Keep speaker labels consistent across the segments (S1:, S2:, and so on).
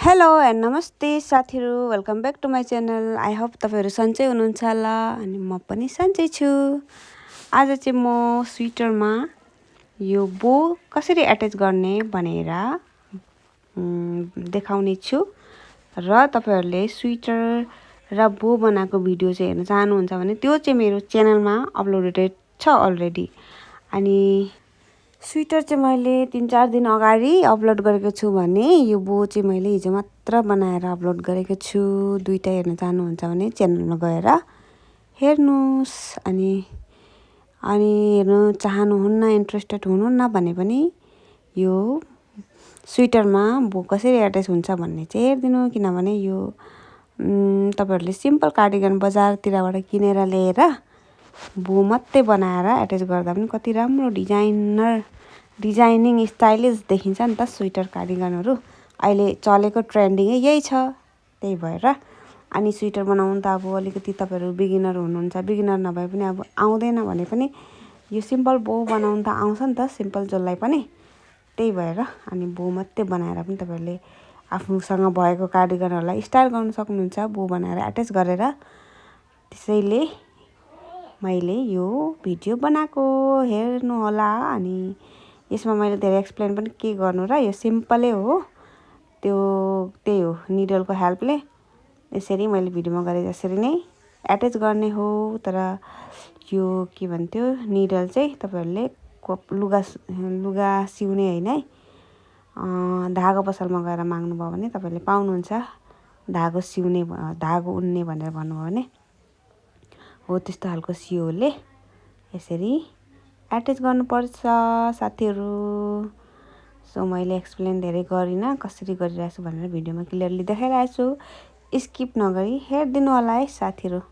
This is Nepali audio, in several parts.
S1: हेलो एन्ड नमस्ते साथीहरू, welcome back to my channel. I hope तपाईँहरू सन्चै हुनुहुन्छ होला अनि म पनि सन्चै छु। आज चाहिँ म स्वेटरमा यो बो कसरी एट्याच गर्ने भनेर देखाउने छु र तपाईहरूले स्वेटर र बो बनाएको भिडियो चाहिँ हेर्न चाहनुहुन्छ भने त्यो चाहिँ मेरो च्यानलमा अपलोडेड छ अलरेडी। अनि स्वेटर चाहिँ मैले 3-4 दिन अगाडि अपलोड गरेको छु भने यो बो चाहिँ मैले हिजो मात्र बनाएर अपलोड गरेको छु। दुईटा हेर्न चाहनुहुन्छ भने च्यानलमा गएर हेर्नुस्। अनि हेर्नु चाहनुहुन्न, इन्ट्रेस्टेड हुनुहुन्न भने पनि यो स्वेटरमा बो कसरी एट्याच हुन्छ भन्ने चाहिँ हेरिदिनु। किनभने यो तपाईहरूले सिम्पल कार्डिगन बजारतिरबाट किनेर ल्याएर बो मात्रै बनाएर एट्याच गर्दा पनि कति राम्रो डिजाइनिङ स्टाइलिस देखिन्छ नि त स्वेटर कार्डिगनहरू। अहिले चलेको ट्रेन्डिङै यही छ, त्यही भएर। अनि स्वेटर बनाउनु त अब अलिकति तपाईँहरू बिगिनर हुनुहुन्छ, बिगिनर नभए पनि अब आउँदैन भने पनि यो सिम्पल बो बनाउनु त आउँछ नि त, सिम्पल जसलाई पनि। त्यही भएर अनि बो मात्रै बनाएर पनि तपाईँहरूले आफूसँग भएको कार्डिगनहरूलाई स्टाइल गर्न सक्नुहुन्छ बो बनाएर एट्याच गरेर। त्यसैले मैले यो भिडियो बनाएको हेर्नु होला। अनि यसमा मैले धेरै एक्सप्लेन पनि के गर्नु र, यो सिम्पलै हो, त्यही हो निडलको हेल्पले यसरी मैले भिडियोमा गरे जसरी नै एट्याच गर्ने हो। तर यो के भन्थ्यो, निडल चाहिँ तपाईँहरूले लुगा सिउने होइन है, धागो पसलमा गएर माग्नुभयो भने तपाईँहरूले पाउनुहुन्छ। धागो सिउने, धागो उन्ने भनेर भन्नुभयो भने हो त्यस्तो खालको सियोले यसरी एट्याच गर्नुपर्छ साथीहरू। सो मैले एक्सप्लेन धेरै गरिनँ, कसरी गरिरहेको छु भनेर भिडियोमा क्लियरली देखाइरहेको छु। स्किप नगरी हेरिदिनु होला है साथीहरू।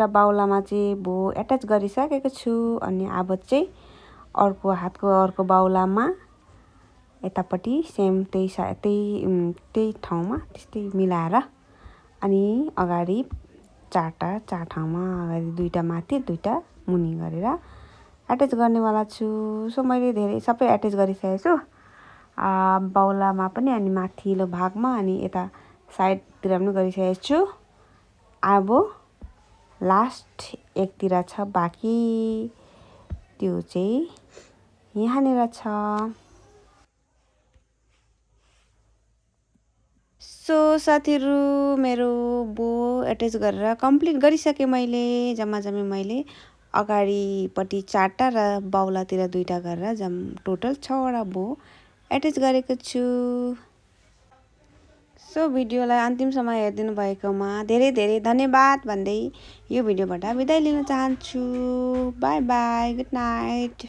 S1: एउटा बाहुलामा चाहिँ भो एट्याच गरिसकेको छु। अनि अब चाहिँ अर्को हातको अर्को बाहुलामा यतापट्टि सेम त्यही ठाउँमा त्यस्तै मिलाएर अनि अगाडि चार ठाउँमा अगाडि 2टा माथि 2टा मुनि गरेर एट्याच गर्नेवाला छु। सो मैले धेरै सबै एट्याच गरिसकेको छु, बाहुलामा पनि अनि माथिल्लो भागमा अनि यता साइडतिर पनि गरिसकेको छु। अब लास्ट एकतिर छ बाँकी, त्यो चाहिँ यहाँनिर छ। सो साथीहरू, मेरो बो एट्याच गरेर कम्प्लिट गरिसकेँ मैले। जम्मा मैले अगाडिपट्टि 4टा र बाहुलातिर 2टा गरेर टोटल 6वटा बो एट्याच गरेको छु। सो भिडियोलाई अन्तिमसम्म हेरिदिनु भएकोमा धेरै धेरै धन्यवाद भन्दै यो भिडियोबाट बिदाई लिन चाहन्छु। By by, good night.